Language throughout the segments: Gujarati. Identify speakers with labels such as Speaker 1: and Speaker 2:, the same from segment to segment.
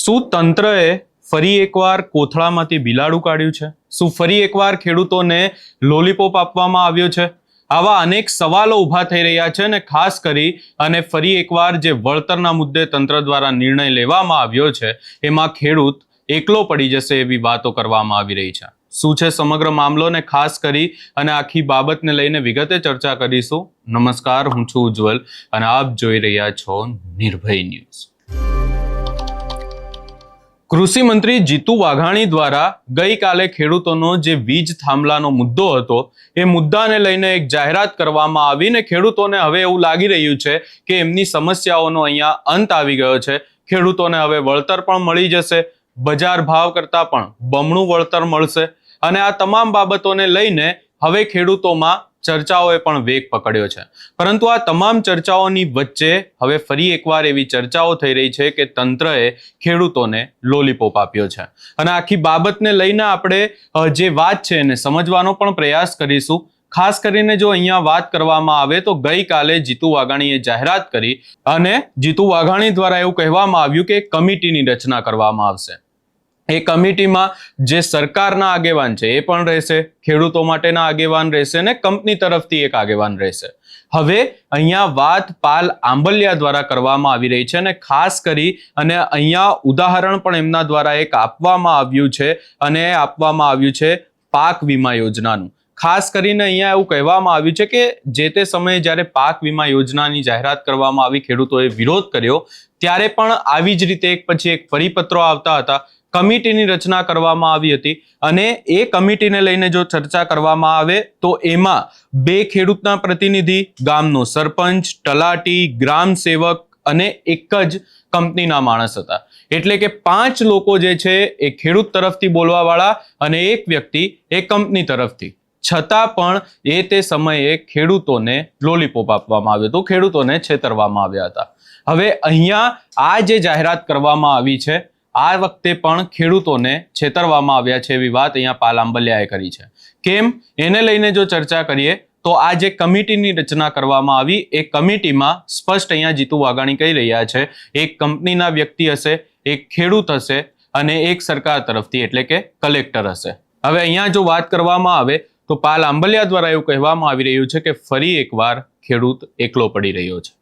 Speaker 1: શું તંત્રએ ફરી એકવાર કોથળામાંથી બિલાડું કાઢ્યું છે? શું ફરી એકવાર ખેડૂતોને લોલીપોપ આપવામાં આવ્યો છે? આવા અનેક સવાલો ઊભા થઈ રહ્યા છે અને ખાસ કરી અને ફરી એકવાર જે વળતરના મુદ્દે તંત્ર દ્વારા નિર્ણય લેવામાં આવ્યો છે એમાં ખેડૂત એકલો પડી જશે એવી વાતો કરવામાં આવી રહી છે. શું છે સમગ્ર મામલો ને ખાસ કરી અને આખી બાબતને લઈને વિગતે ચર્ચા કરીશું. નમસ્કાર, હું છું ઉજ્જવલ અને આપ જોઈ રહ્યા છો નિર્ભય ન્યૂઝ. કૃષિ મંત્રી જીતુ વાઘાણી દ્વારા ગઈકાલે ખેડૂતોનો જે વીજ થાંભલાનો મુદ્દો હતો એ મુદ્દાને લઈને એક જાહેરાત કરવામાં આવી ને ખેડૂતોને હવે એવું લાગી રહ્યું છે કે એમની સમસ્યાઓનો અહીંયા અંત આવી ગયો છે. ખેડૂતોને હવે વળતર પણ મળી જશે, બજાર ભાવ કરતાં પણ બમણું વળતર મળશે અને આ તમામ બાબતોને લઈને હવે ખેડૂતોમાં ચર્ચાઓએ પણ વેગ પકડ્યો છે. પરંતુ આ તમામ ચર્ચાઓની વચ્ચે હવે ફરી એકવાર એવી ચર્ચાઓ થઈ રહી છે કે તંત્રએ ખેડૂતોને લોલીપોપ આપ્યો છે અને આખી બાબતને લઈને આપણે જે વાત છે એને સમજવાનો પણ પ્રયાસ કરીશું. ખાસ કરીને જો અહીંયા વાત કરવામાં આવે તો ગઈકાલે જીતુ વાઘાણીએ જાહેરાત કરી અને જીતુ વાઘાણી દ્વારા એવું કહેવામાં આવ્યું કે કમિટીની રચના કરવામાં આવશે. એ કમિટીમાં જે સરકારના આગેવાન છે એ પણ રહેશે, ખેડૂતો માટેના આગેવાન રહેશે અને કંપની તરફથી એક આગેવાન રહેશે. હવે અહીંયા વાત પાલ આંબલિયા દ્વારા કરવામાં આવી રહી છે અને ખાસ કરી અને અહીંયા ઉદાહરણ પણ એમના દ્વારા એક આપવામાં આવ્યું છે અને આપવામાં આવ્યું છે પાક વીમા યોજનાનું. ખાસ કરીને અહીંયા એવું કહેવામાં આવ્યું છે કે જે તે સમયે જ્યારે પાક વીમા યોજનાની જાહેરાત કરવામાં આવી, ખેડૂતોએ વિરોધ કર્યો, ત્યારે પણ આવી જ રીતે એક પછી એક પરિપત્રો આવતા હતા. કમિટીની રચના કરવામાં આવી હતી અને એ કમિટીને લઈને જો ચર્ચા કરવામાં આવે તો એમાં 2 ખેડૂતના પ્રતિનિધિ, ગામનો સરપંચ, તલાટી, ગ્રામ સેવક અને એક જ કંપનીના માણસ હતા. એટલે કે 5 લોકો જે છે એ ખેડૂત તરફથી બોલવાવાળા અને એક વ્યક્તિ એ કંપની તરફથી. છતાં પણ એ તે સમયે ખેડૂતોને લોલીપોપ આપવામાં આવ્યો હતો, ખેડૂતોને છેતરવામાં આવ્યા હતા. હવે અહીંયા આ જે જાહેરાત કરવામાં આવી છે આ વખતે પણ ખેડૂતોને છેતરવામાં આવ્યા છે એવી વાત અહીંયા પાલ આંબલિયાએ કરી છે. કેમ એને લઈને જો ચર્ચા કરીએ તો આ જે કમિટીની રચના કરવામાં આવી એ કમિટીમાં સ્પષ્ટ અહીંયા જીતુ વાઘાણી કહી રહ્યા છે એક કંપનીના વ્યક્તિ હશે, એક ખેડૂત હશે અને એક સરકાર તરફથી એટલે કે કલેક્ટર હશે. હવે અહીંયા જો વાત કરવામાં આવે તો પાલ આંબલિયા દ્વારા એવું કહેવામાં આવી રહ્યું છે કે ફરી એકવાર ખેડૂત એકલો પડી રહ્યો છે.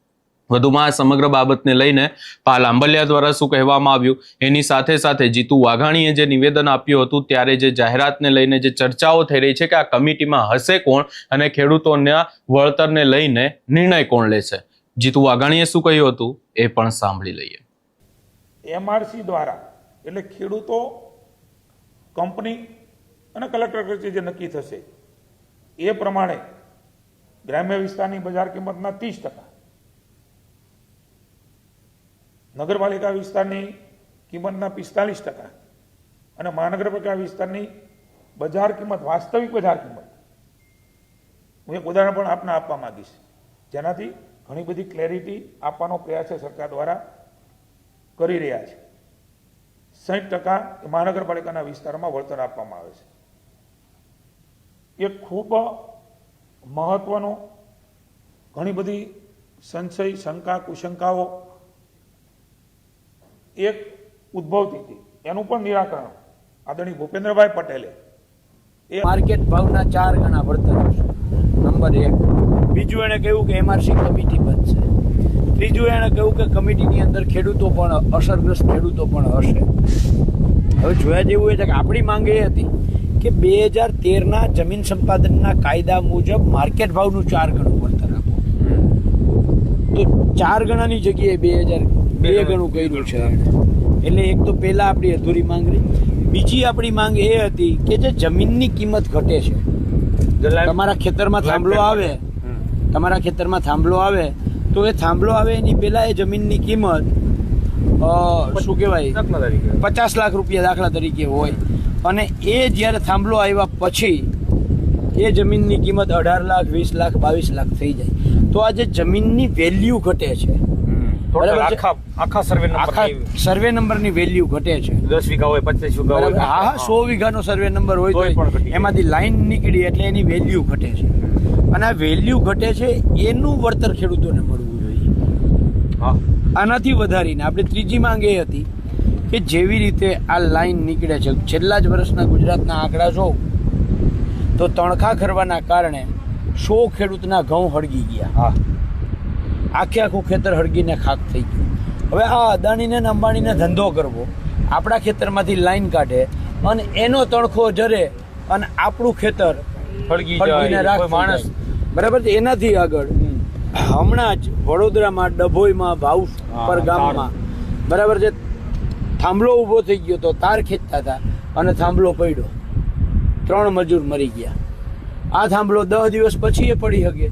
Speaker 1: વધુમાં આ સમગ્ર બાબતને લઈને પાલ આંબલિયા દ્વારા શું કહેવામાં આવ્યું એની સાથે સાથે જીતુ વાઘાણીએ જે નિવેદન આપ્યું હતું ત્યારે જે જાહેરાતને લઈને જે ચર્ચાઓ થઈ રહી છે કે આ કમિટીમાં હશે કોણ અને ખેડૂતોના વળતરને લઈને નિર્ણય કોણ લેશે. જીતુ વાઘાણીએ શું કહ્યું હતું એ પણ સાંભળી લઈએ.
Speaker 2: એમઆરસી દ્વારા એટલે ખેડૂતો, કંપની અને કલેક્ટર કચેરી જે નક્કી થશે એ પ્રમાણે ગ્રામ્ય વિસ્તારની બજાર કિંમતના 30%, નગરપાલિકા વિસ્તારની કિંમતના 45% અને મહાનગરપાલિકા વિસ્તારની બજાર કિંમત, વાસ્તવિક બજાર કિંમત, હું એક ઉદાહરણ પણ આપને આપવા માંગીશ જેનાથી ઘણી બધી ક્લેરિટી આપવાનો પ્રયાસ સરકાર દ્વારા કરી રહ્યા છે. 60% મહાનગરપાલિકાના વિસ્તારમાં વળતર આપવામાં આવે છે. એ ખૂબ મહત્વનો, ઘણી બધી સંશય, શંકા, કુશંકાઓ એક ઉદ્ભવતી હતી, એનું પણ નિરાકરણ આદરણીય ભૂપેન્દ્રભાઈ પટેલે
Speaker 3: માર્કેટ ભાવના 4 ગણા વળતર આપશે, નંબર 1. બીજું એણે કહ્યું કે એમઆરસી કમિટી બનશે. ત્રીજું એણે કહ્યું કે કમિટીની અંદર ખેડૂતો પણ, અસરગ્રસ્ત ખેડૂતો પણ હશે. હવે જોયા જેવું એ છે કે આપણી માંગ એ હતી કે 2013ના જમીન સંપાદનના કાયદા મુજબ માર્કેટ ભાવનું 4 ગણું વળતર આપો. તો 4 ગણાની જગ્યાએ 2 ગણું કર્યું છે. એટલે એક તો પહેલા આપણી અધૂરી માંગ રહી. બીજી આપણી માંગ એ હતી કે જે જમીનની કિંમત ઘટે છે, તમારા ખેતરમાં થાંભલો આવે તો એ થાંભલો આવે એની પહેલા એ જમીનની કિંમત શું કહેવાય 50 લાખ રૂપિયા દાખલા તરીકે હોય અને એ જ્યારે થાંભલો આવ્યા પછી એ જમીનની કિંમત 18 લાખ, 20 લાખ, 22 લાખ થઈ જાય. તો આ જે જમીનની વેલ્યુ ઘટે છે, આખા સર્વે નંબરની વેલ્યુ ઘટે છે.
Speaker 4: 10 વીઘા હોય, 25 વીઘા હોય,
Speaker 3: હા 100 વીઘાનો સર્વે નંબર હોય તો એમાંથી લાઈન નીકળી એટલે એની વેલ્યુ ઘટે છે અને આ વેલ્યુ ઘટે છે એનું વળતર ખેડૂતોને મળવું જોઈએ. આનાથી વધારીને આપણે ત્રીજી માંગ એ હતી કે જેવી રીતે આ લાઈન નીકળે છે, છેલ્લા જ વર્ષના ગુજરાતના આંકડા જોઉં તો તણખા ખરવાના કારણે 100 ખેડૂતના ઘઉં હળગી ગયા.
Speaker 4: હા,
Speaker 3: આખે આખું ખેતર હળગીને ખાક થઈ ગયું. હવે આ અદાણીને ને અંબાણીને ધંધો કરવો, આપણા ખેતરમાંથી લાઈન કાઢે અને એનો તણખો જરે અને આપણું ખેતર
Speaker 4: ફળગી
Speaker 3: હળગીને
Speaker 4: જાય
Speaker 3: રાખ
Speaker 4: કોઈ માણસ.
Speaker 3: બરાબર છે. એનાથી આગળ હમણાં જ વડોદરામાં ડભોઈમાં ભાવ પર ગામમાં બરાબર છે થાંભલો ઊભો થઈ ગયો તો તાર ખેંચતા હતા અને થાંભલો પડ્યો, 3 મજૂર મરી ગયા. આ થાંભલો 10 દિવસ પછી એ પડી શકે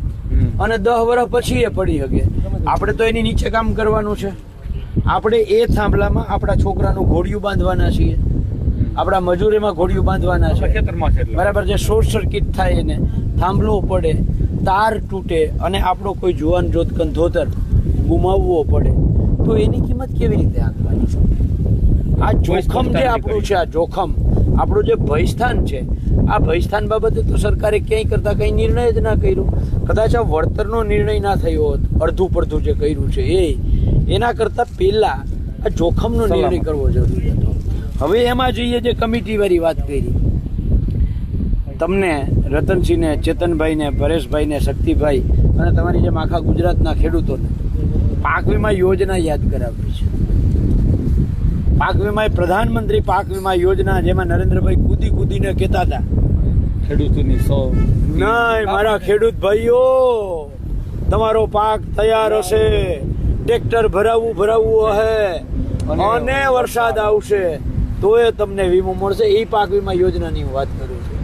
Speaker 3: અને 10 વર્ષ પછી એ પડી શકે. આપણે તો એની નીચે કામ કરવાનું છે. આપણે એ થાંભલામાં આપણા છોકરાનું ઘોડિયું બાંધવાના છીએ, આપણા મજૂરીમાં ઘોડિયું બાંધવાના છે.
Speaker 4: ખેતરમાં છે એટલે.
Speaker 3: બરાબર છે. શોર્ટ સર્કિટ થાય એને, થાંભલો પડે, તાર તૂટે અને આપણો કોઈ જુવાન જોત કંધોતર ગુમાવવો પડે તો એની કિંમત કેવી રીતે આંકવાની છે? આ જોખમ જે આપણું છે, આ જોખમ આપણું જે ભયસ્થાન છે, આ ભયસ્થાન બાબતે તો સરકારે ક્યાંય કરતા કંઈ નિર્ણય જ ના કર્યો. કદાચ આ વળતરનો નિર્ણય ના થયો હોત, અડધું પડધું જે કર્યું છે એના કરતા પહેલા આ જોખમનો નિર્ણય કરવો જરૂરી હતો. હવે એમાં જોઈએ જે કમિટી વાળી વાત કરી, તમને રતનસિંહને, ચેતનભાઈને, પરેશભાઈને, શક્તિભાઈ અને તમારી જેમ આખા ગુજરાતના ખેડૂતોને પાક વીમા યોજના યાદ કરાવી છે. પાક વીમા એ પ્રધાનમંત્રી પાક વીમા યોજના, જેમાં નરેન્દ્રભાઈ કૂદીને કહેતા હતા
Speaker 4: ખેડૂતોની
Speaker 3: નહીં મારા ખેડૂત ભાઈઓ, તમારો પાક તૈયાર હશે, ટ્રેક્ટર ભરાવવું હશે અને વરસાદ આવશે તો એ તમને વીમો મળશે. એ પાક વીમા યોજનાની હું વાત કરું છું.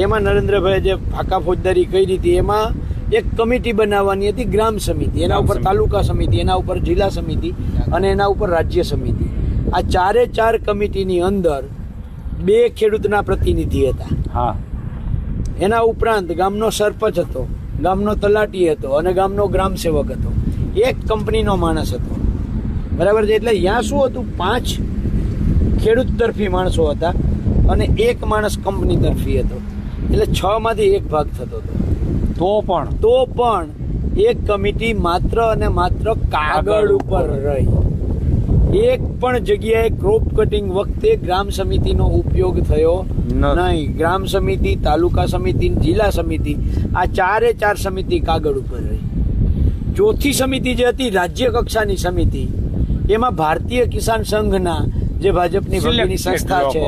Speaker 3: એમાં નરેન્દ્રભાઈએ જે ફાકા ફોજદારી કરી હતી એમાં એક કમિટી બનાવવાની હતી, ગ્રામ સમિતિ, એના ઉપર તાલુકા સમિતિ, એના ઉપર જિલ્લા સમિતિ અને એના ઉપર રાજ્ય સમિતિ. આ 4 કમિટીની અંદર 2 ખેડૂતના પ્રતિનિધિ હતા.
Speaker 4: હા,
Speaker 3: એના ઉપરાંત ગામનો સરપંચ હતો, ગામનો તલાટી હતો અને ગામનો ગ્રામ સેવક હતો. એક કંપનીનો માણસ હતો. બરાબર છે. એટલે ત્યાં શું હતું, 5 ખેડૂત તરફી માણસો હતા અને 1 માણસ કંપની તરફી હતો. એટલે 6 માંથી 1 ભાગ થતો હતો. તો પણ એક કમિટી માત્ર અને માત્ર કાગળ ઉપર રહી. એક પણ જગ્યાએ ક્રોપ કટિંગ વખતે ગ્રામ સમિતિનો ઉપયોગ થયો નહીં. ગ્રામ સમિતિ, તાલુકા સમિતિ, જિલ્લા સમિતિ, આ 4 સમિતિ કાગળ ઉપર રહી. ચોથી સમિતિ જે હતી રાજ્ય કક્ષાની સમિતિ, એમાં ભારતીય કિસાન સંઘના જે ભાજપની ભગીની સંસ્થા છે,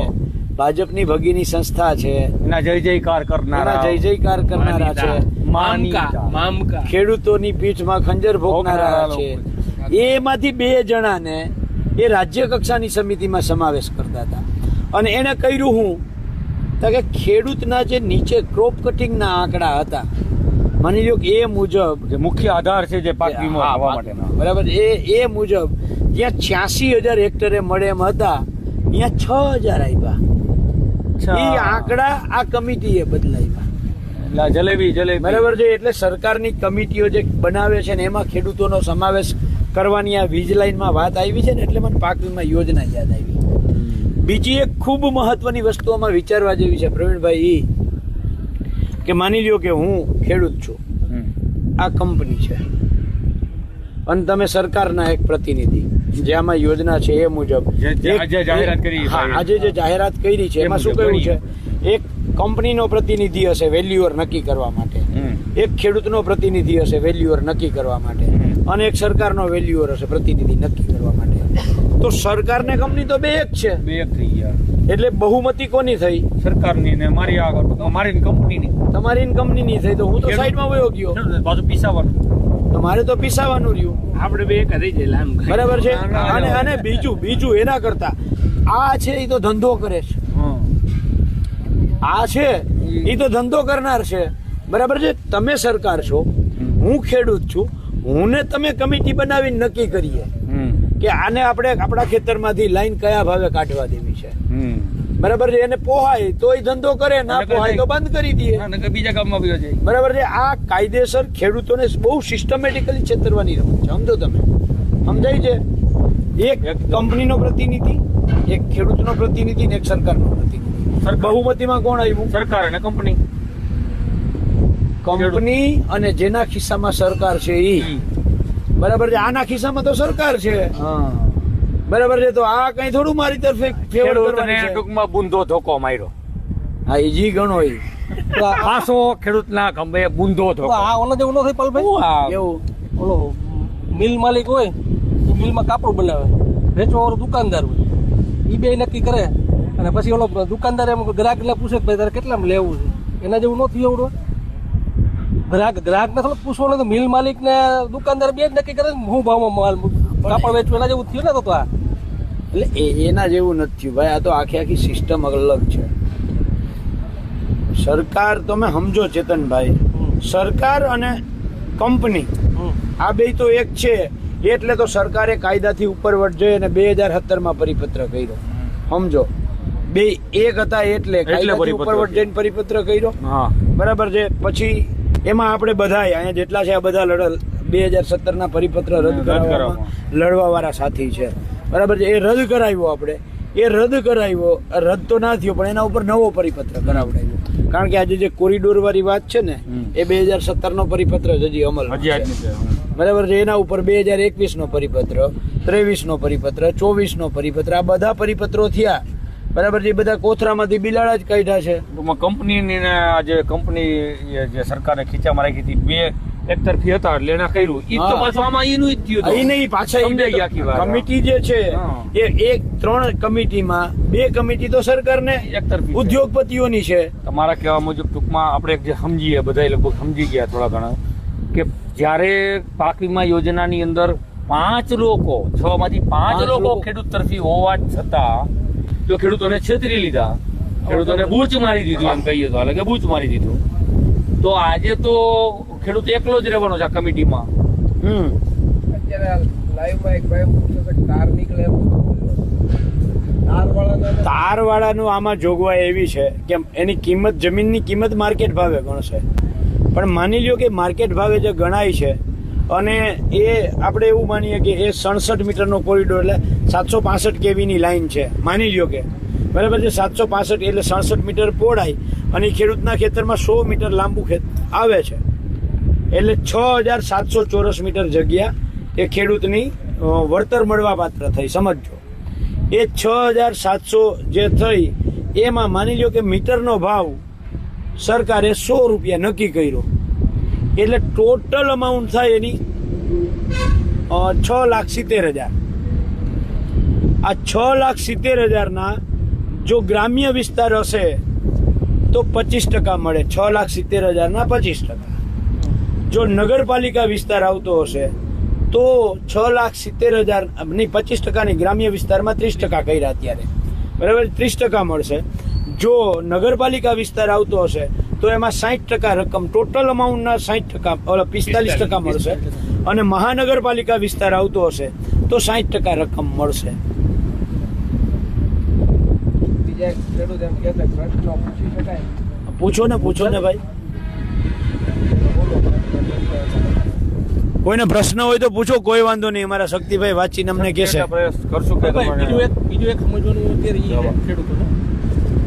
Speaker 3: ભાજપની ભગીની સંસ્થા છે,
Speaker 4: એના જય જયકાર
Speaker 3: કરનારા છે, ખેડૂતોની પીઠમાં ખંજર ભોગનારા છે, એમાંથી 2 જણાને એ રાજ્ય કક્ષાની સમિતિમાં સમાવેશ કરતા હતા. અને એને કર્યું હું તો કે ખેડૂતના જે નીચે ક્રોપ કટિંગના આંકડા હતા, માની લો કે એ મુજબ
Speaker 4: જે મુખ્ય આધાર છે જે પાક વીમો થવા માટેનો,
Speaker 3: બરાબર, એ મુજબ જ્યાં 86,000 હેક્ટરે મળે એમ હતા, ત્યાં 6,000 આપ્યા. એ આંકડા આ કમિટીએ બદલાવ્યા.
Speaker 4: જલેબી
Speaker 3: બરાબર છે. એટલે સરકારની કમિટીઓ જે બનાવે છે ને એમાં ખેડૂતોનો સમાવેશ કરવાની આ વીજ લાઈનમાં વાત આવી છે ને એટલે મને પાક વીમા યોજના યાદ આવી. બીજી એક ખૂબ મહત્વની વસ્તુઓમાં વિચારવા જેવી છે પ્રવીણભાઈ, કે માની લ્યો કે હું ખેડૂત છું, આ કંપની છે અને તમે સરકારના એક પ્રતિનિધિ, જે આમાં યોજના છે એ મુજબ આજે જે જાહેરાત કરી છે એમાં શું કહ્યું છે, એક કંપનીનો પ્રતિનિધિ હશે વેલ્યુઅર નક્કી કરવા માટે, એક ખેડૂતનો પ્રતિનિધિ હશે વેલ્યુઅર નક્કી કરવા માટે અને એક સરકારનો વેલ્યુઅર હશે પ્રતિનિધિ નક્કી કરવા માટે. તો સરકાર ને કંપની તો 2 એક છે,
Speaker 4: 2 એક થઈ ગયા.
Speaker 3: એટલે બહુમતી કોની થઈ?
Speaker 4: સરકારની ને મારી કંપનીની.
Speaker 3: તમારી કંપનીની થઈ. તો હું તો સાઈડમાં વયો ગયો,
Speaker 4: પાછું પીસાવાનું.
Speaker 3: તો મારે તો પીસાવાનું રહ્યું.
Speaker 4: આપણે 2 એક થઈ જાય.
Speaker 3: બરાબર છે. અને બીજું એના કરતા આ છે એ તો ધંધો કરે છે, આ છે એ તો ધંધો કરનાર છે. બરાબર છે. તમે સરકાર છો, હું ખેડૂત છું, હું ને તમે કમિટી બનાવીને નક્કી કરીએ કે આને આપણે આપણા ખેતરમાંથી લાઈન કયા ભાવે કાઢવા દેવી છે. બરાબર છે. એને પોહાય તો એ ધંધો કરે, ના પોહાય તો બંધ કરી દે,
Speaker 4: બીજા કામમાં વયો જાય.
Speaker 3: બરાબર છે. આ કાયદેસર ખેડૂતોને બહુ સિસ્ટમેટિકલી છેતરવાની રમત છે. સમજો તમે, સમજાય છે? એક કંપનીનો પ્રતિનિધિ, એક ખેડૂતનો પ્રતિનિધિ ને એક સરકારનો પ્રતિનિધિ. બહુમતીમાં કોણ આવ્યું?
Speaker 4: સરકાર અને કંપની.
Speaker 3: કંપની અને જેના ખિસ્સામાં સરકાર છે એ. બરાબર છે. આના ખિસ્સામાં તો સરકાર છે, બરાબર છે, તો આ કઈ થોડું મારી તરફે ફેવર
Speaker 5: ખેડૂતને
Speaker 3: કરવાની છે.
Speaker 5: ટૂંકમાં બુંદો ધોકો માર્યો.
Speaker 3: હા એ જી ગણો એ
Speaker 5: પાછો ખેડૂતના ખંભે બુંદો ધોકો.
Speaker 4: આ ઓલા જેવું ન થાય પાલભાઈ.
Speaker 5: શું આ?
Speaker 3: એવું
Speaker 4: ઓલો મિલ માલિક હોય એ મિલમાં કાપડ બનાવે, વેચવા વાળો દુકાનદાર હોય, એ બે નક્કી કરે અને પછી ઓલો દુકાનદાર એમ ગ્રાહકને પૂછે કે ભાઈ તારે કેટલામાં લેવું છે. એના જેવું ન થયું એવડું. ગ્રાહકને થોડું પૂછવાનું તો મિલ માલિક ને દુકાનદાર બે જ નક્કી કરે ને હું ભાવમાં માલ કાપડ વેચવું. એના જેવું થયું ને તો આ
Speaker 3: એટલે એના જેવું નથી થયું ભાઈ. આ તો આખી સિસ્ટમ અલગ છે. સરકાર તમે સમજો ચેતનભાઈ, સરકાર અને કંપની આ બે તો એક છે. એટલે તો સરકારે કાયદાથી ઉપર જઈ અને 2017માં પરિપત્ર કર્યો. સમજો બે એક હતા એટલે કાયદાથી ઉપર જઈને પરિપત્ર કર્યો.
Speaker 5: હા
Speaker 3: બરાબર છે. પછી એમાં આપણે બધા અહીંયા જેટલા છે આ બધા 2017ના પરિપત્ર રદ કરવામાં લડવા વાળા સાથી છે. બરાબર છે. એ રદ કરાવ્યો આપણે. એ રદ કરાવ્યો, રદ તો ના થયો પણ એના ઉપર નવો પરિપત્ર કરાવડાવ્યો. કારણ કે આજે જે કોરિડોર વાળી વાત છે ને એ 2017નો પરિપત્ર હજી અમલ છે. બરાબર છે. એના ઉપર 2021નો પરિપત્ર, 23નો પરિપત્ર, 24નો પરિપત્ર, આ બધા પરિપત્રો થયા. બરાબર છે. એ બધા કોથરામાંથી બિલાડા જ કાઢ્યા છે.
Speaker 5: ટૂંકમાં કંપનીની જે કંપની જે સરકારે ખીચામાં રાખી હતી બે એકતરફી હતા એટલે એને કર્યું. ઈ તો પાછું આમાં એનું જ થયું હતું.
Speaker 3: અહીં નહીં પાછા
Speaker 5: સમજાઈ ગઈ આખી વાત.
Speaker 3: કમિટી જે છે એ એક 3 કમિટીમાં 2 કમિટી તો સરકારને
Speaker 5: એકતરફી છે.
Speaker 3: ઉદ્યોગપતિઓની છે.
Speaker 5: તમારા કહેવા મુજબ ટૂંકમાં આપણે જે સમજીએ બધા લગભગ સમજી ગયા થોડા ઘણા કે જ્યારે પાક વીમા યોજનાની અંદર 5 લોકો 6 માંથી 5 લોકો ખેડૂત તરફી હોવા છતાં જો ખેડૂતોને છેતરી લીધા, ખેડૂતોને બૂચ મારી દીધું એમ કહીએ તો, હાલે કે બૂચ મારી દીધું, તો આજે તો ખેડૂત એકલો જ રહેવાનો છે આ કમિટીમાં.
Speaker 3: તાર વાળાનું આમાં જોગવાઈ એવી છે કે એની કિંમત, જમીનની કિંમત માર્કેટ ભાવે ગણશે. પણ માની લ્યો કે માર્કેટ ભાવે જે ગણાય છે અને એ આપણે એવું માનીએ કે એ 67 મીટરનો કોરિડોર એટલે 765 કેવીની લાઈન છે. માની લ્યો કે બરાબર છે 765 એટલે 67 મીટર પહોળાઈ અને ખેડૂતના ખેતરમાં 100 મીટર લાંબુ આવે છે. એટલે 6700 ચોરસ મીટર જગ્યા એ ખેડૂતની વળતર મળવા પાત્ર થઈ. સમજો એ 6700 જે થઈ એમાં માની લ્યો કે મીટરનો ભાવ સરકારે 100 રૂપિયા નક્કી કર્યો એટલે ટોટલ અમાઉન્ટ થાય એની 6,70,000. આ 6,70,000ના જો ગ્રામ્ય વિસ્તાર હશે તો 25% મળે. 6,70,000ના 25%. જો નગરપાલિકા વિસ્તાર આવતો હશે તો 6,70,000 ની 25%ની ગ્રામ્ય વિસ્તારમાં 30% કર્યા અત્યારે. બરાબર 30% મળશે. જો નગરપાલિકા વિસ્તાર આવતો હશે તો એમાં 60% રકમ, ટોટલ અમાઉન્ટના 60% 45% મળશે. અને મહાનગરપાલિકા વિસ્તાર આવતો હશે તો 60% રકમ મળશે. પૂછો ને ભાઈ, કોઈને પ્રશ્ન હોય તો પૂછો, કોઈ વાંધો નહીં. અમારા શક્તિભાઈ વાંચીને અમને કહેશે.
Speaker 5: કરશું કે
Speaker 4: બીજું એક સમજવાનું અત્યારે એ ખેડૂતોને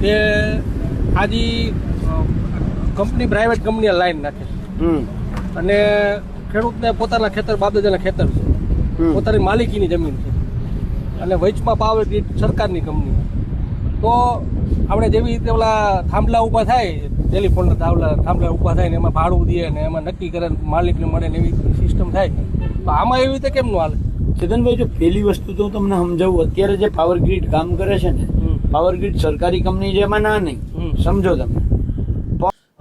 Speaker 4: કે આજે કંપની પ્રાઇવેટ કંપની લાઈન નાખે છે અને ખેડૂતને પોતાના ખેતર, બાપદાદાના ખેતર છે, પોતાની માલિકીની જમીન છે અને વચમાં પાવર ગ્રીડ સરકારની કંપની. તો આપણે જેવી રીતે ઓલા થાંભલા ઊભા થાય, ટેલિફોનના થાંભલા ઊભા થાય ને એમાં ભાડું દે ને એમાં નક્કી કરે માલિકને મળે ને એવી સિસ્ટમ થાય, તો આમાં એવી રીતે કેમ ન હાલે?
Speaker 3: ચેતનભાઈ, જો પહેલી વસ્તુ તો તમને સમજાવું, અત્યારે જે પાવર ગ્રીડ કામ કરે છે ને, પાવર ગ્રીડ સરકારી કંપની જેમાં ના નહીં. સમજો તમે.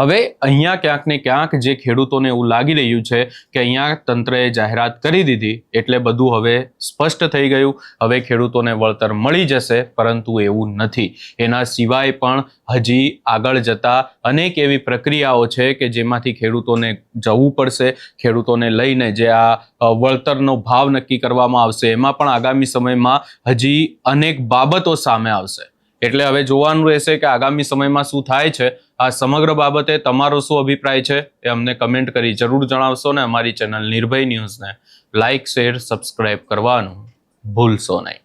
Speaker 1: હવે અહીંયા ક્યાંક ને ક્યાંક જે ખેડૂતોને એવું લાગી રહ્યું છે કે અહીંયા તંત્રએ જાહેરાત કરી દીધી એટલે બધું હવે સ્પષ્ટ થઈ ગયું, હવે ખેડૂતોને વળતર મળી જશે, પરંતુ એવું નથી. એના સિવાય પણ હજી આગળ જતા અનેક એવી પ્રક્રિયાઓ છે કે જેમાંથી ખેડૂતોને જવું પડશે. ખેડૂતોને લઈને જે આ વળતરનો ભાવ નક્કી કરવામાં આવશે એમાં પણ આગામી સમયમાં હજી અનેક બાબતો સામે આવશે. એટલે હવે જોવાનું રહેશે કે આગામી સમયમાં શું થાય છે. આ સમગ્ર બાબતે તમારો શું અભિપ્રાય છે એ અમને કમેન્ટ કરી જરૂર જણાવશો ને અમારી ચેનલ નિર્ભય ન્યૂઝને લાઇક, શેર, સબસ્ક્રાઇબ કરવાનું ભૂલશો નહીં.